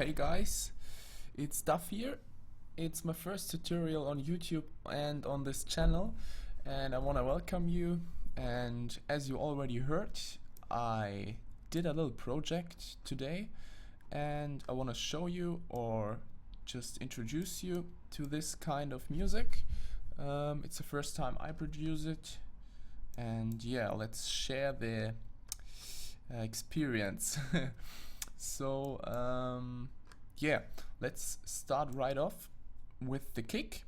Hey guys, it's Duff here. It's my first tutorial on YouTube and on this channel, and I want to welcome you. And as you already heard, I did a little project today, and I want to show you or just introduce you to this kind of music. It's the first time I produce it, and yeah, let's share the experience. So yeah, let's start right off with the kick.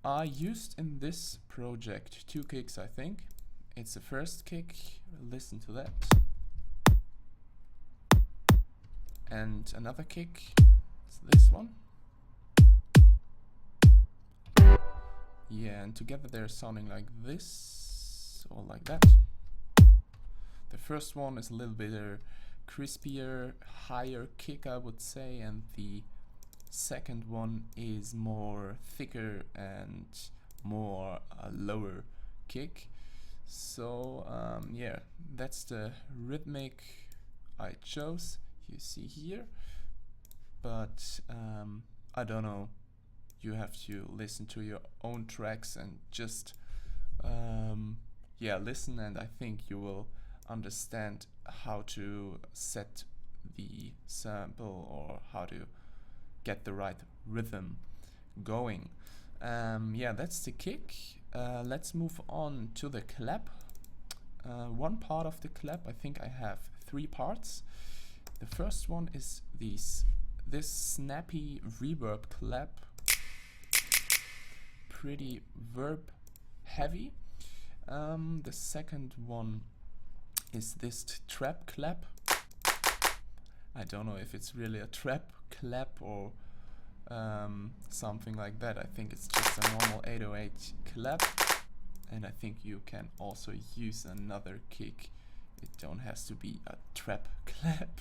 I used in this project two kicks, I think. It's the first kick, listen to that. And another kick, it's this one. Yeah, and together they're sounding like this or like that. The first one is a little bit crispier, higher kick, I would say, and the second one is more thicker and more lower kick. So yeah, that's the rhythmic I chose, you see here, but I don't know, you have to listen to your own tracks and just yeah, listen, and I think you will understand how to set the sample or how to get the right rhythm going. Yeah, that's the kick. Let's move on to the clap. One part of the clap, I think I have three parts. The first one is this snappy reverb clap, pretty verb heavy. The second one is this trap clap. I don't know if it's really a trap clap or something like that. I think it's just a normal 808 clap, and I think you can also use another kick. It don't has to be a trap clap,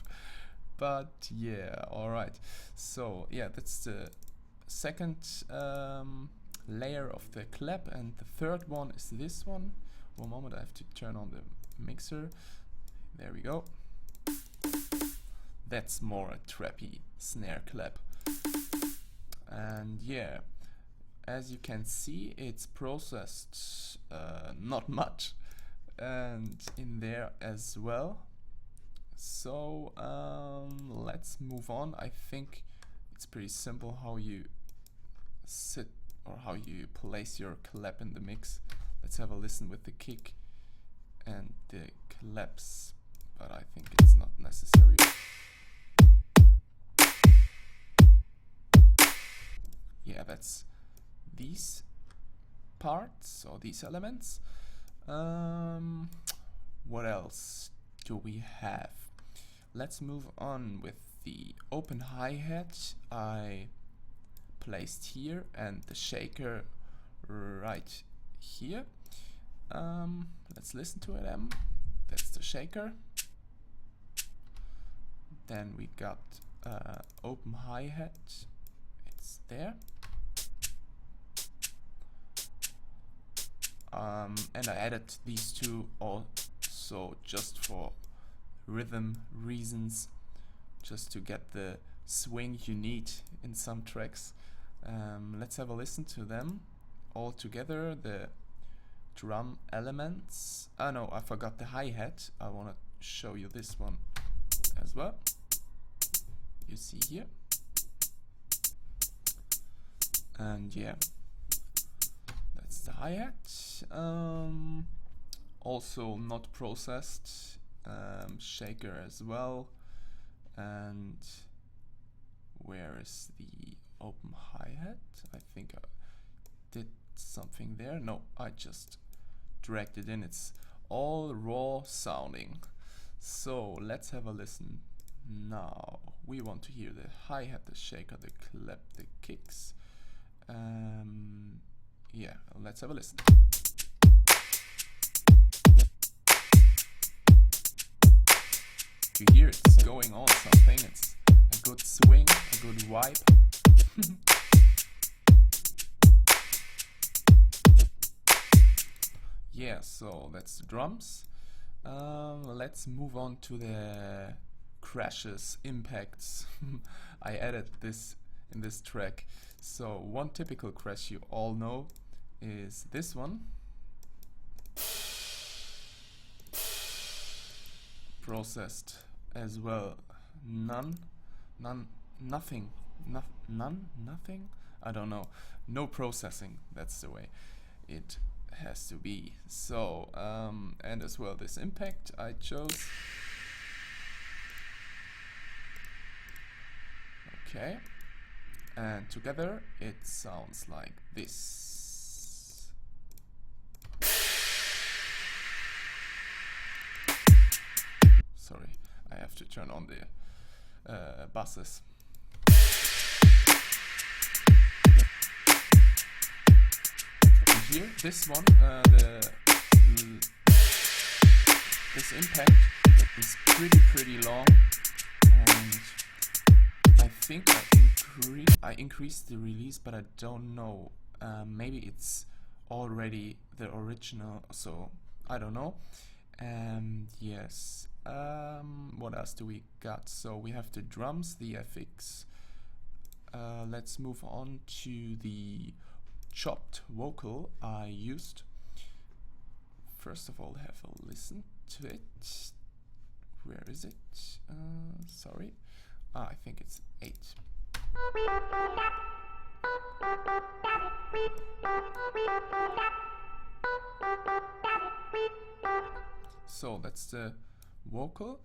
but yeah, alright. So yeah, that's the second layer of the clap, and the third one is this one. One moment, I have to turn on the mixer. There we go. That's more a trappy snare clap. And yeah, as you can see, it's processed not much, and in there as well. So let's move on. I think it's pretty simple how you sit or how you place your clap in the mix. Let's have a listen with the kick and the claps, but I think it's not necessary. Yeah, that's these parts or these elements. What else do we have? Let's move on with the open hi-hat I placed here and the shaker right here. Let's listen to them. That's the shaker. Then we got open hi-hat. It's there. And I added these two also just for rhythm reasons, just to get the swing you need in some tracks. Let's have a listen to them all together. The drum elements. Oh no, I forgot the hi-hat. I want to show you this one as well. You see here. And yeah, that's the hi-hat. Also not processed. Shaker as well. And where is the open hi-hat? I think I did something there. No, I just dragged it in. It's all raw sounding. So let's have a listen now. We want to hear the hi-hat, the shaker, the clap, the kicks. Yeah, let's have a listen. You hear it's going on something. It's a good swing, a good vibe. Yeah, so that's the drums. Let's move on to the crashes, impacts. I added this in this track. So one typical crash you all know is this one. Processed as well. Nothing. I don't know. No processing. That's the way it has to be. So and as well this impact I chose. Okay, and together it sounds like this. Sorry, I have to turn on the buses. Here, this one, this impact is pretty long, and I think I increased the release, but I don't know. Maybe it's already the original, so I don't know. Yes. What else do we got? So we have the drums, the FX. Let's move on to the chopped vocal I used. First of all, have a listen to it. Where is it? Sorry. I think it's 8. So that's the vocal,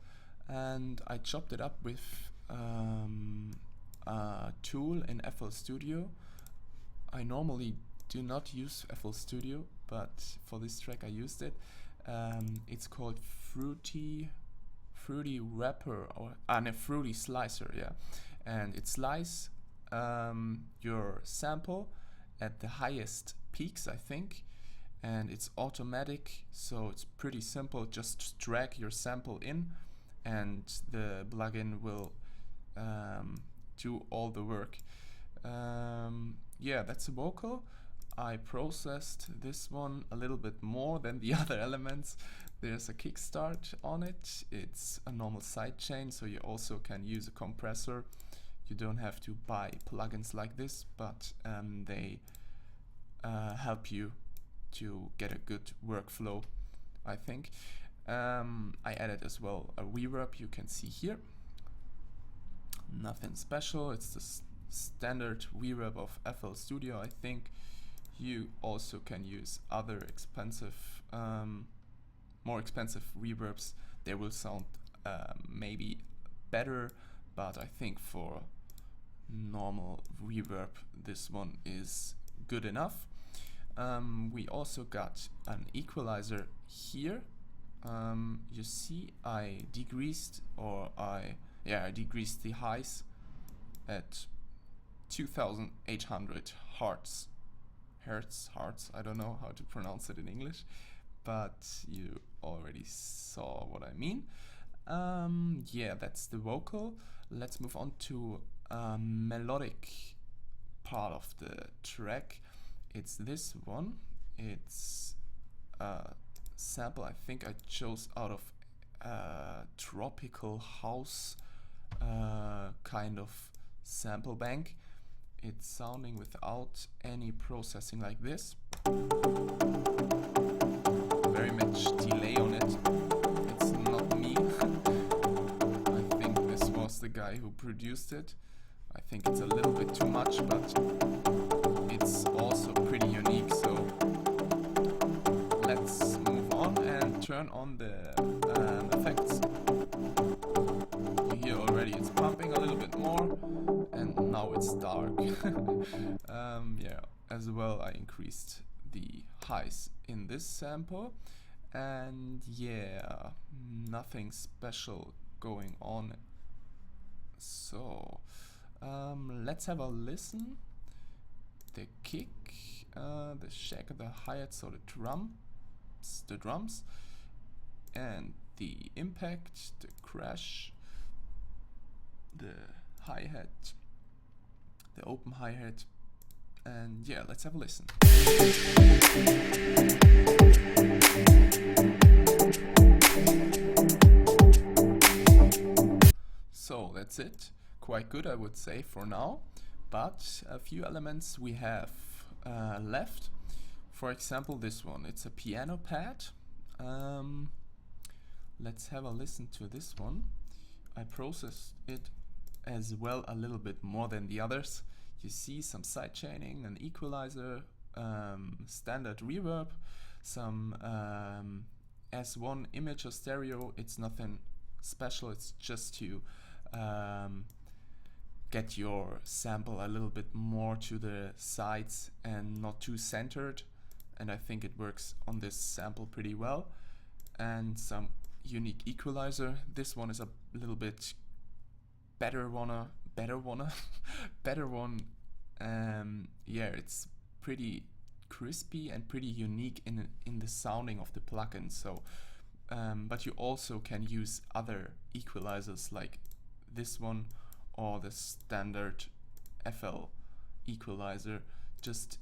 and I chopped it up with a tool in FL Studio. I normally do not use FL Studio, but for this track I used it. It's called Fruity Wrapper, or no, Fruity Slicer, yeah. And it slices your sample at the highest peaks, I think, and it's automatic, so it's pretty simple. Just drag your sample in, and the plugin will do all the work. Yeah, that's a vocal. I processed this one a little bit more than the other elements. There's a kickstart on it. It's a normal sidechain, so you also can use a compressor. You don't have to buy plugins like this, but they help you to get a good workflow, I think. I added as well a reverb, you can see here. Nothing special, it's the standard reverb of FL Studio, I think. You also can use other expensive, more expensive reverbs. They will sound maybe better, but I think for normal reverb this one is good enough. We also got an equalizer here. You see I decreased the highs at 2800 hertz, I don't know how to pronounce it in English, but you already saw what I mean. Yeah, that's the vocal. Let's move on to melodic part of the track. It's this one. It's a sample I think I chose out of tropical house kind of sample bank. It's sounding without any processing like this. Very much delay on it. It's not me. I think this was the guy who produced it. I think it's a little bit too much, but it's also pretty unique. So let's move on and turn on the effects. You hear already it's pumping a little bit more, and now it's dark. Yeah, as well I increased the highs in this sample, and yeah, nothing special going on. So let's have a listen. The kick, the shaker, the hi-hat, so the drums, and the impact, the crash, the hi-hat, the open hi-hat, and yeah, let's have a listen. that's it. Quite good, I would say, for now. But a few elements we have left. For example, this one. It's a piano pad. Let's have a listen to this one. I processed it as well a little bit more than the others. You see some sidechaining, an equalizer, standard reverb, some S1 image or stereo. It's nothing special, it's just to get your sample a little bit more to the sides and not too centered, and I think it works on this sample pretty well. And some unique equalizer. This one is a little bit better one. Yeah, it's pretty crispy and pretty unique in the sounding of the plugin. So but you also can use other equalizers like this one or the standard FL equalizer. Just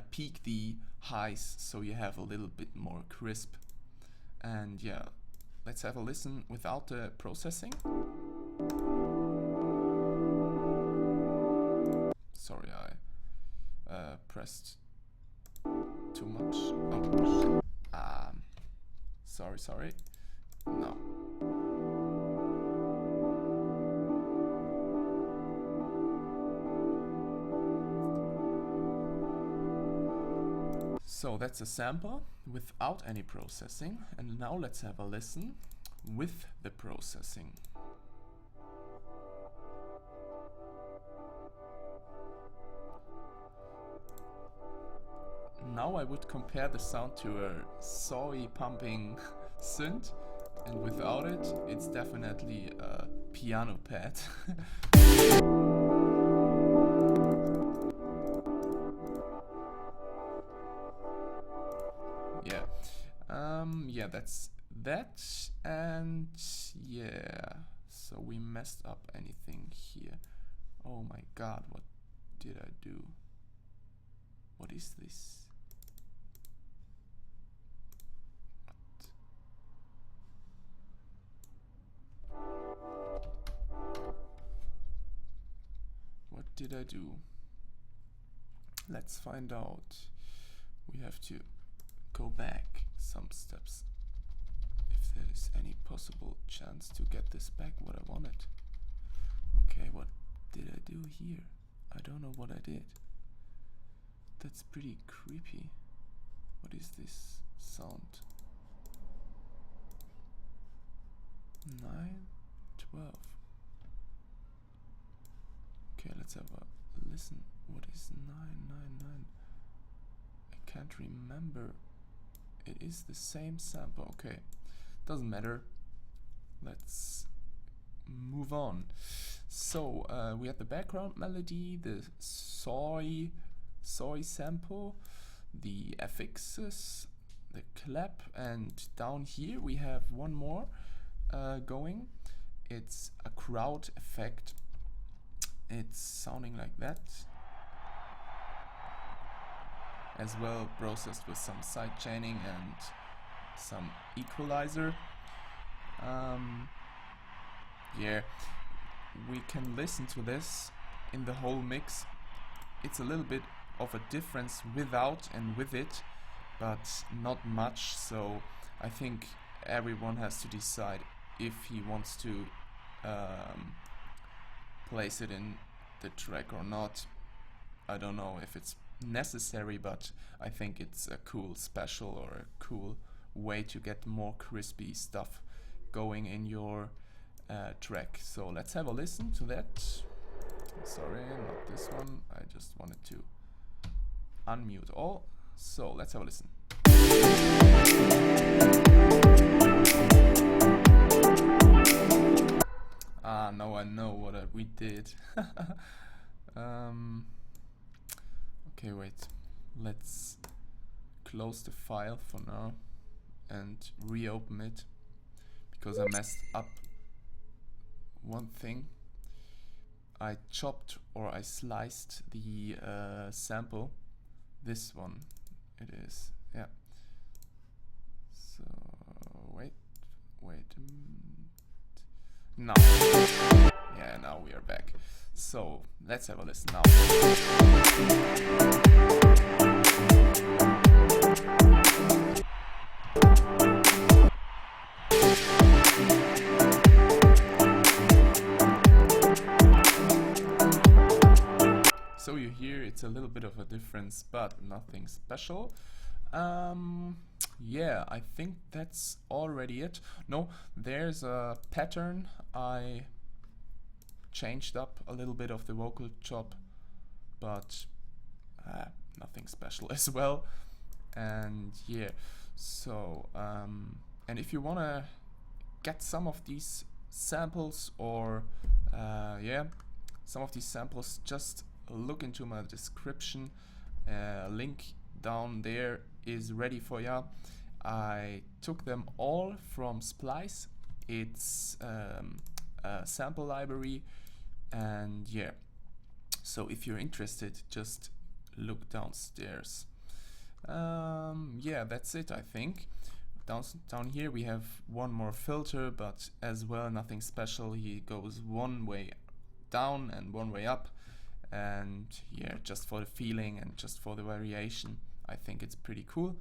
peak the highs so you have a little bit more crisp. And yeah, let's have a listen without the processing. Sorry, I pressed too much. Oh. Sorry. No. So that's a sample without any processing, and now let's have a listen with the processing. Now I would compare the sound to a sawy pumping synth, and without it, it's definitely a piano pad. Yeah, that's that, and yeah, so we messed up anything here. Oh my god, what did I do? What is this? What did I do? Let's find out. We have to go back some steps if there is any possible chance to get this back what I wanted. Okay, what did I do here? I don't know what I did. That's pretty creepy. What is this sound? 9, 12. Okay, let's have a listen. What is 999? I can't remember. It is the same sample. Okay, doesn't matter. Let's move on. So we had the background melody, the soy sample, the affixes, the clap, and down here we have one more going. It's a crowd effect. It's sounding like that. As well, processed with some side chaining and some equalizer. Yeah, we can listen to this in the whole mix. It's a little bit of a difference without and with it, but not much, so I think everyone has to decide if he wants to place it in the track or not. I don't know if it's necessary, but I think it's a cool special or a cool way to get more crispy stuff going in your track. So let's have a listen to that. Sorry, not this one. I just wanted to unmute all. So let's have a listen. Now I know what we did. Okay, wait. Let's close the file for now and reopen it because I messed up one thing. I chopped or I sliced the sample. This one it is, yeah. So wait a minute. No. Yeah, now we are back. So let's have a listen now. So you hear it's a little bit of a difference, but nothing special. Yeah, I think that's already it. No, there's a pattern. I changed up a little bit of the vocal chop, but nothing special as well. And yeah, so and if you wanna get some of these samples, or yeah, some of these samples, just look into my description. Link down there is ready for ya. I took them all from Splice. It's a sample library, and yeah, so if you're interested, just look downstairs. Yeah, that's it, I think. Down here we have one more filter, but as well nothing special. He goes one way down and one way up, and yeah, just for the feeling and just for the variation, I think it's pretty cool.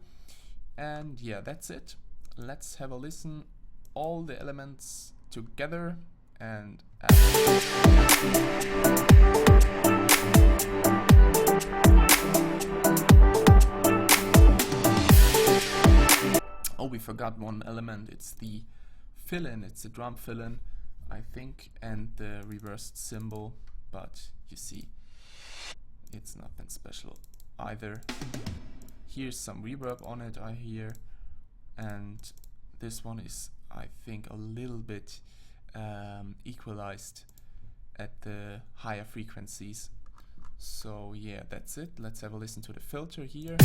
And yeah, that's it. Let's have a listen, all the elements together, and oh, we forgot one element. It's the fill-in. It's the drum fill-in, I think, and the reversed cymbal, but you see, it's nothing special either. Here's some reverb on it, I hear, and this one is, I think, a little bit equalized at the higher frequencies. So yeah, that's it. Let's have a listen to the filter here.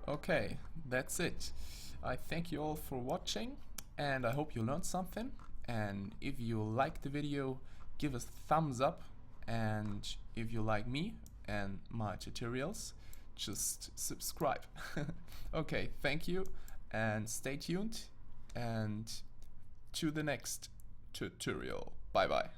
Okay, that's it. I thank you all for watching, and I hope you learned something. And if you like the video, give us a thumbs up, and if you like me and my tutorials, just subscribe. Okay, thank you, and stay tuned, and to the next tutorial. Bye bye.